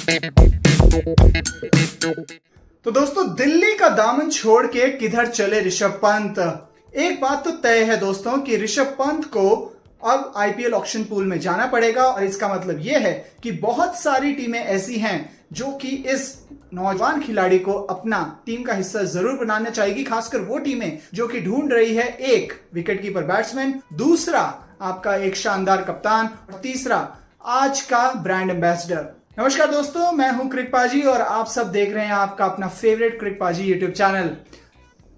तो दोस्तों, दिल्ली का दामन छोड़ के किधर चले ऋषभ पंत। एक बात तो तय है दोस्तों कि ऋषभ पंत को अब आईपीएल ऑक्शन पूल में जाना पड़ेगा और इसका मतलब यह है कि बहुत सारी टीमें ऐसी हैं जो कि इस नौजवान खिलाड़ी को अपना टीम का हिस्सा जरूर बनाना चाहेगी, खासकर वो टीमें जो कि ढूंढ रही है एक विकेटकीपर बैट्समैन, दूसरा आपका एक शानदार कप्तान और तीसरा आज का ब्रांड एम्बेसडर। नमस्कार दोस्तों, मैं हूं क्रिकपाजी और आप सब देख रहे हैं आपका अपना फेवरेट क्रिकपाजी यूट्यूब चैनल।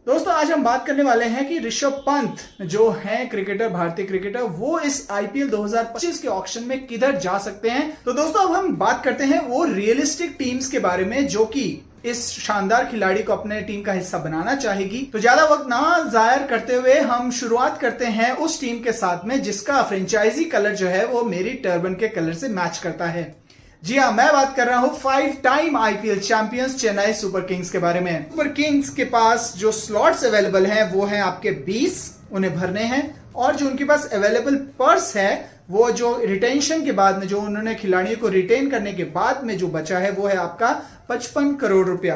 दोस्तों, आज हम बात करने वाले हैं कि ऋषभ पंत जो है क्रिकेटर, भारतीय क्रिकेटर, वो इस आईपीएल 2025 के ऑक्शन में किधर जा सकते हैं। तो दोस्तों, अब हम बात करते हैं वो रियलिस्टिक टीम्स के बारे में जो कि इस शानदार खिलाड़ी को अपने टीम का हिस्सा बनाना चाहेगी। तो ज्यादा वक्त ना जाया करते हुए हम शुरुआत करते हैं उस टीम के साथ में जिसका फ्रेंचाइजी कलर जो है वो मेरी टर्बन के कलर से मैच करता है। जी हाँ, मैं बात कर रहा हूं 5 time IPL champions Chennai super Kings के बारे में। सुपर किंग्स के पास जो स्लॉट्स अवेलेबल हैं वो हैं आपके 20, उन्हें भरने हैं, और जो उनके पास अवेलेबल पर्स है वो जो रिटेंशन के बाद में, जो उन्होंने खिलाड़ियों को रिटेन करने के बाद में जो बचा है वो है आपका 55 करोड़ रुपया।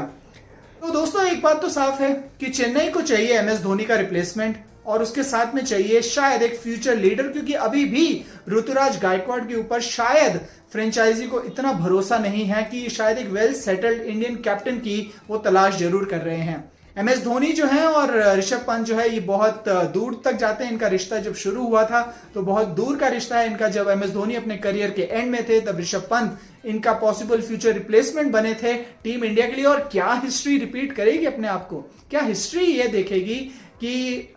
तो दोस्तों, एक बात तो साफ है कि चेन्नई को चाहिए एमएस धोनी का रिप्लेसमेंट और उसके साथ में चाहिए शायद एक फ्यूचर लीडर, क्योंकि अभी भी ऋतुराज गायकवाड़ के ऊपर शायद फ्रेंचाइजी को इतना भरोसा नहीं है कि शायद एक वेल सेटल्ड इंडियन कैप्टन की वो तलाश जरूर कर रहे हैं। एमएस धोनी जो है और ऋषभ पंत जो है ये बहुत दूर तक जाते हैं। इनका रिश्ता जब शुरू हुआ था तो बहुत दूर का रिश्ता है इनका। जब एमएस धोनी अपने करियर के एंड में थे तब ऋषभ पंत इनका पॉसिबल फ्यूचर रिप्लेसमेंट बने थे टीम इंडिया के लिए। और क्या हिस्ट्री रिपीट करेगी अपने आप को, क्या हिस्ट्री ये देखेगी कि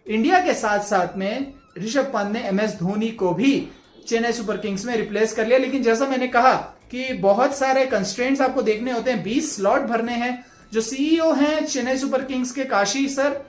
इंडिया के साथ साथ में ऋषभ पंत ने एमएस धोनी को भी चेन्नई सुपर किंग्स में रिप्लेस कर लिया। लेकिन जैसा मैंने कहा कि बहुत सारे कंस्ट्रेंट्स आपको देखने होते हैं, 20 स्लॉट भरने हैं। जो सीईओ हैं चेन्नई सुपर किंग्स के, काशी सर,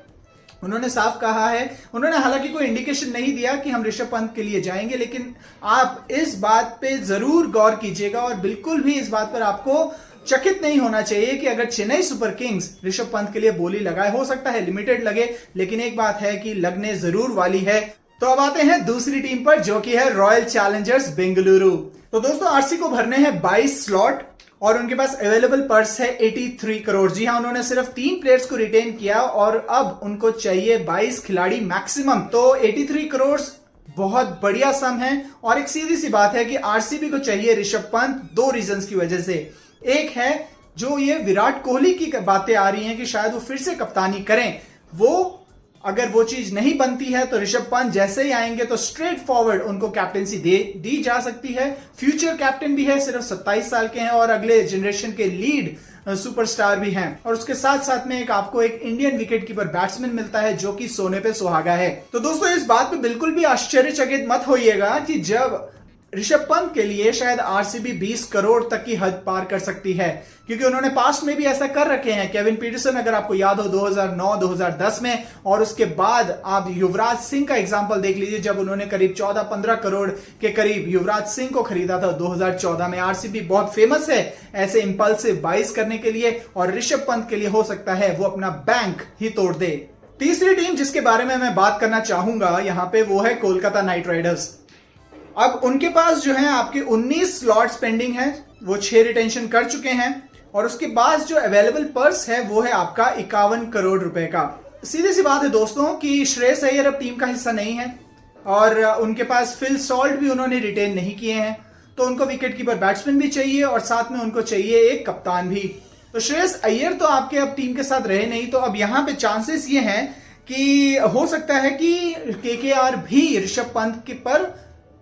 उन्होंने साफ कहा है, उन्होंने हालांकि कोई इंडिकेशन नहीं दिया कि हम ऋषभ पंत के लिए जाएंगे, लेकिन आप इस बात पे जरूर गौर कीजिएगा और बिल्कुल भी इस बात पर आपको चकित नहीं होना चाहिए कि अगर चेन्नई सुपर किंग्स ऋषभ पंत के लिए बोली लगाए, हो सकता है लिमिटेड लगे, लेकिन एक बात है कि लगने जरूर वाली है। तो अब आते हैं दूसरी टीम पर जो कि है रॉयल चैलेंजर्स बेंगलुरु। तो दोस्तों, आरसी को भरने हैं 22 स्लॉट और उनके पास अवेलेबल पर्स है 83 करोड़। जी हाँ, उन्होंने सिर्फ 3 प्लेयर्स को रिटेन किया और अब उनको चाहिए 22 खिलाड़ी मैक्सिमम। तो 83 करोड़ बहुत बढ़िया सम है। और एक सीधी सी बात है कि आरसीबी को चाहिए ऋषभ पंत 2 रीजंस की वजह से। एक है जो ये विराट कोहली की बातें आ रही हैं कि शायद वो फिर से कप्तानी करें, वो अगर वो चीज नहीं बनती है तो ऋषभ पंत जैसे ही आएंगे तो स्ट्रेट फॉरवर्ड उनको कैप्टेंसी दी जा सकती है। फ्यूचर कैप्टन भी है, सिर्फ 27 साल के हैं और अगले जनरेशन के लीड सुपरस्टार भी हैं। और उसके साथ साथ में आपको एक इंडियन विकेटकीपर बैट्समैन मिलता है जो कि सोने पे सुहागा है। तो दोस्तों, इस बात पे बिल्कुल भी आश्चर्यचकित मत होइएगा कि जब ऋषभ पंत के लिए शायद आरसीबी 20 करोड़ तक की हद पार कर सकती है, क्योंकि उन्होंने पास्ट में भी ऐसा कर रखे हैं। केविन पीटरसन, अगर आपको याद हो, 2009-2010 में, और उसके बाद आप युवराज सिंह का एग्जांपल देख लीजिए, जब उन्होंने करीब 14-15 करोड़ के करीब युवराज सिंह को खरीदा था 2014 में। आरसीबी बहुत फेमस है ऐसे इंपल्सिव बाइज करने के लिए, और ऋषभ पंत के लिए हो सकता है वो अपना बैंक ही तोड़ दे। तीसरी टीम जिसके बारे में मैं बात करना चाहूंगा यहां पे वो है कोलकाता नाइट राइडर्स। अब उनके पास जो है आपके 19 स्लॉट्स पेंडिंग है, वो 6 रिटेंशन कर चुके हैं और उसके बाद जो अवेलेबल पर्स है वो है आपका 51 करोड़ रुपए का। सीधी सी बात है दोस्तों कि श्रेयस अय्यर अब टीम का हिस्सा नहीं है और उनके पास फिल सॉल्ट भी उन्होंने रिटेन नहीं किए हैं, तो उनको विकेटकीपर बैट्समैन भी चाहिए और साथ में उनको चाहिए एक कप्तान भी। तो श्रेयस अय्यर तो आपके अब टीम के साथ रहे नहीं, तो अब यहां पे चांसेस ये हैं कि हो सकता है कि केकेआर भी ऋषभ पंत के पर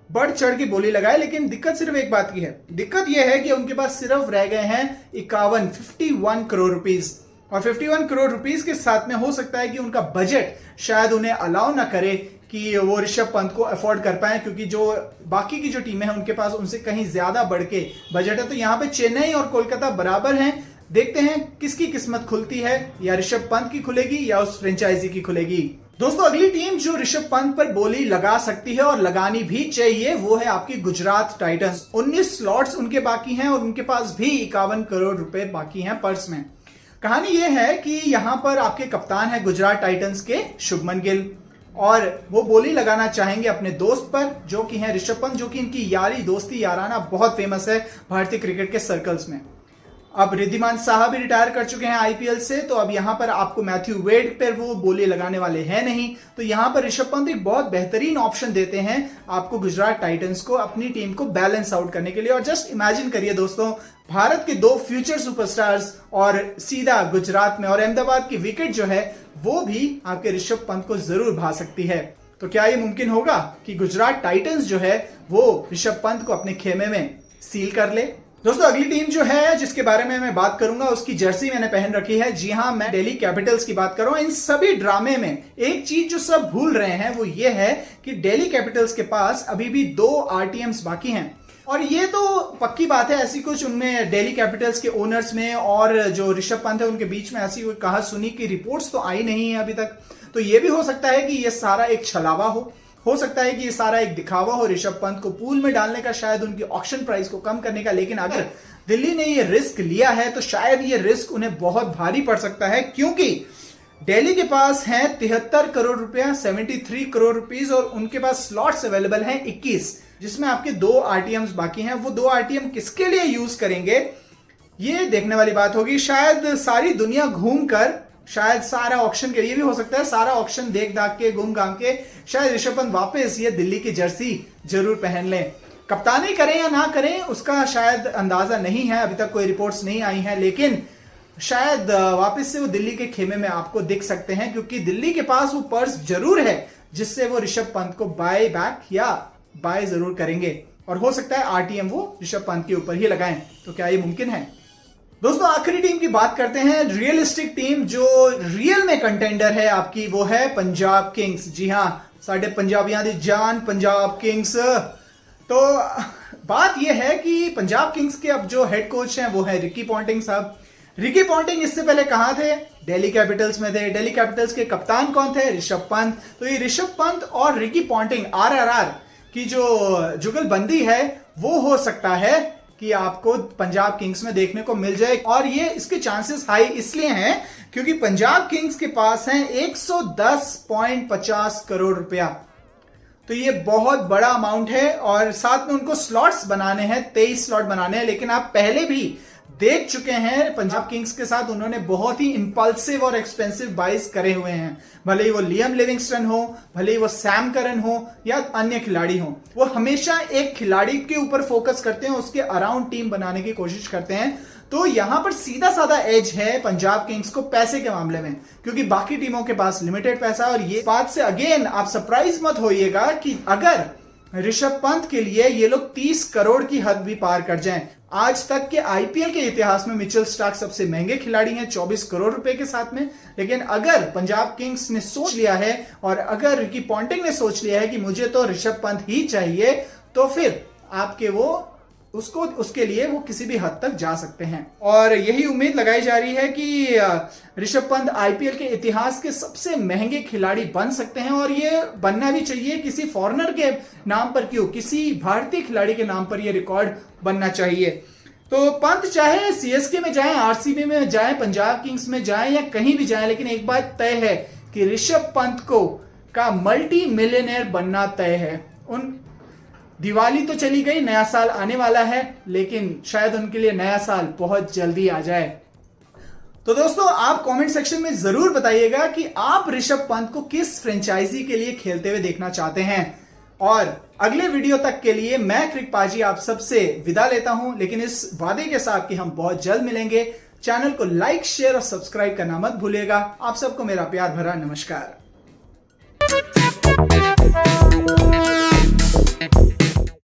बढ़ चढ़ के बोली लगाए। लेकिन दिक्कत सिर्फ एक बात की है, दिक्कत यह है कि उनके पास सिर्फ रह गए हैं 51 करोड़ रुपीस, और 51 करोड़ रुपीस के साथ में हो सकता है कि उनका बजट शायद उन्हें अलाउ ना करे कि वो ऋषभ पंत को अफोर्ड कर पाए, क्योंकि जो बाकी की जो टीमें हैं उनके पास उनसे कहीं ज्यादा बढ़ के बजट है। तो यहाँ पे चेन्नई और कोलकाता बराबर हैं। देखते हैं किसकी किस्मत खुलती है, या ऋषभ पंत की खुलेगी या उस फ्रेंचाइजी की खुलेगी। दोस्तों, अगली टीम जो ऋषभ पंत पर बोली लगा सकती है और लगानी भी चाहिए वो है आपकी गुजरात टाइटंस। 19 स्लॉट्स उनके बाकी हैं और उनके पास भी 51 करोड़ रुपए बाकी हैं पर्स में। कहानी यह है कि यहां पर आपके कप्तान है गुजरात टाइटंस के शुभमन गिल, और वो बोली लगाना चाहेंगे अपने दोस्त पर, जो कि हैं ऋषभ पंत, जो कि इनकी यारी दोस्ती याराना बहुत फेमस है भारतीय क्रिकेट के सर्कल्स में। अब रिद्धिमान साहा भी रिटायर कर चुके हैं आईपीएल से, तो अब यहां पर आपको मैथ्यू वेड पर वो बोली लगाने वाले हैं नहीं, तो यहां पर ऋषभ पंत एक बहुत बेहतरीन ऑप्शन देते हैं आपको गुजरात टाइटंस को अपनी टीम को बैलेंस आउट करने के लिए। और जस्ट इमेजिन करिए दोस्तों, भारत के 2 फ्यूचर सुपरस्टार्स और सीधा गुजरात में, और अहमदाबाद की विकेट जो है वो भी आपके ऋषभ पंत को जरूर भा सकती है। तो क्या ये मुमकिन होगा कि गुजरात टाइटंस जो है वो ऋषभ पंत को अपने खेमे में सील कर ले? दोस्तों अगली टीम जो है जिसके बारे में मैं बात करूंगा, उसकी जर्सी मैंने पहन रखी है। जी हां, मैं दिल्ली कैपिटल्स की बात कर रहा हूं। इन सभी ड्रामे में एक चीज जो सब भूल रहे हैं वो ये है कि दिल्ली कैपिटल्स के पास अभी भी 2 आरटीएम्स बाकी हैं। और ये तो पक्की बात है, ऐसी कुछ उनमें दिल्ली कैपिटल्स के ओनर्स में और जो ऋषभ पंत है उनके बीच में ऐसी कोई कहा सुनी की रिपोर्ट्स तो आई नहीं है अभी तक। तो ये भी हो सकता है कि ये सारा एक छलावा हो सकता है कि ये सारा एक दिखावा हो ऋषभ पंत को पूल में डालने का, शायद उनकी ऑक्शन प्राइस को कम करने का। लेकिन अगर दिल्ली ने ये रिस्क लिया है तो शायद ये रिस्क उन्हें बहुत भारी पड़ सकता है, क्योंकि दिल्ली के पास है 73 करोड़ रुपया, 73 करोड़ रुपीस, और उनके पास स्लॉट्स अवेलेबल हैं 21, जिसमें आपके 2 आरटीएम्स बाकी हैं। वो 2 आरटीएम किसके लिए यूज करेंगे ये देखने वाली बात होगी। शायद सारी दुनिया घूमकर, शायद सारा ऑक्शन के लिए भी हो सकता है, सारा ऑक्शन देख दाख के घूम घाम के शायद ऋषभ पंत वापस ये दिल्ली की जर्सी जरूर पहन लें। कप्तानी करें या ना करें उसका शायद अंदाजा नहीं है, अभी तक कोई रिपोर्ट्स नहीं आई हैं, लेकिन शायद वापस से वो दिल्ली के खेमे में आपको दिख सकते हैं, क्योंकि दिल्ली के पास वो पर्स जरूर है जिससे वो ऋषभ पंत को बाय बैक या बाय जरूर करेंगे, और हो सकता है आरटीएम वो ऋषभ पंत के ऊपर ही लगाएं। तो क्या ये मुमकिन है? दोस्तों आखिरी टीम की बात करते हैं, रियलिस्टिक टीम जो रियल में कंटेंडर है आपकी, वो है पंजाब किंग्स। जी हां, साढ़े पंजाबियां दी जान पंजाब किंग्स। तो बात यह है कि पंजाब किंग्स के अब जो हेड कोच हैं वो है रिकी पॉन्टिंग साहब। रिकी पॉन्टिंग इससे पहले कहां थे? दिल्ली कैपिटल्स में थे। दिल्ली कैपिटल्स के कप्तान कौन थे? ऋषभ पंत। तो ये ऋषभ पंत और रिकी पॉन्टिंग आरआरआर की जो जुगलबंदी है वो हो सकता है कि आपको पंजाब किंग्स में देखने को मिल जाए। और ये इसके चांसेस हाई इसलिए हैं क्योंकि पंजाब किंग्स के पास हैं 110.50 करोड़ रुपया। तो ये बहुत बड़ा अमाउंट है, और साथ में उनको स्लॉट्स बनाने हैं, 23 स्लॉट बनाने हैं। लेकिन आप पहले भी देख चुके हैं पंजाब किंग्स के साथ उन्होंने बहुत ही इंपल्सिव और एक्सपेंसिव बाइज करे हुए हैं, भले ही वो लियम लिविंगस्टन हो, भले ही वो सैम करन हो या अन्य खिलाड़ी हो। वो हमेशा एक खिलाड़ी के ऊपर फोकस करते हैं, उसके अराउंड टीम बनाने की कोशिश करते हैं। तो यहां पर सीधा साधा एज है पंजाब किंग्स को पैसे के मामले में, क्योंकि बाकी टीमों के पास लिमिटेड पैसा। और ये बात से अगेन आप सरप्राइज मत होइएगा कि अगर ऋषभ पंत के लिए ये लोग 30 करोड़ की हद भी पार कर जाएं। आज तक के आईपीएल के इतिहास में मिचेल स्टार्क सबसे महंगे खिलाड़ी हैं 24 करोड़ रुपए के साथ में। लेकिन अगर पंजाब किंग्स ने सोच लिया है और अगर रिकी पॉन्टिंग ने सोच लिया है कि मुझे तो ऋषभ पंत ही चाहिए, तो फिर आपके वो उसके लिए वो किसी भी हद तक जा सकते हैं। और यही उम्मीद लगाई जा रही है कि ऋषभ पंत आईपीएल के इतिहास के सबसे महंगे खिलाड़ी बन सकते हैं, और ये बनना भी चाहिए। किसी फॉरेनर के नाम पर क्यों, किसी भारतीय खिलाड़ी के नाम पर ये रिकॉर्ड बनना चाहिए। तो पंत चाहे सीएसके में जाए, आरसीबी में जाए, पंजाब किंग्स में जाए या कहीं भी जाए, लेकिन एक बात तय है कि ऋषभ पंत को का मल्टी मिलियनेयर बनना तय है। उन दिवाली तो चली गई, नया साल आने वाला है, लेकिन शायद उनके लिए नया साल बहुत जल्दी आ जाए। तो दोस्तों आप कमेंट सेक्शन में जरूर बताइएगा कि आप ऋषभ पंत को किस फ्रेंचाइजी के लिए खेलते हुए देखना चाहते हैं। और अगले वीडियो तक के लिए मैं क्रिक पाजी आप सबसे विदा लेता हूं, लेकिन इस वादे के साथ कि हम बहुत जल्द मिलेंगे। चैनल को लाइक, शेयर और सब्सक्राइब करना मत भूलिएगा। आप सबको मेरा प्यार भरा नमस्कार।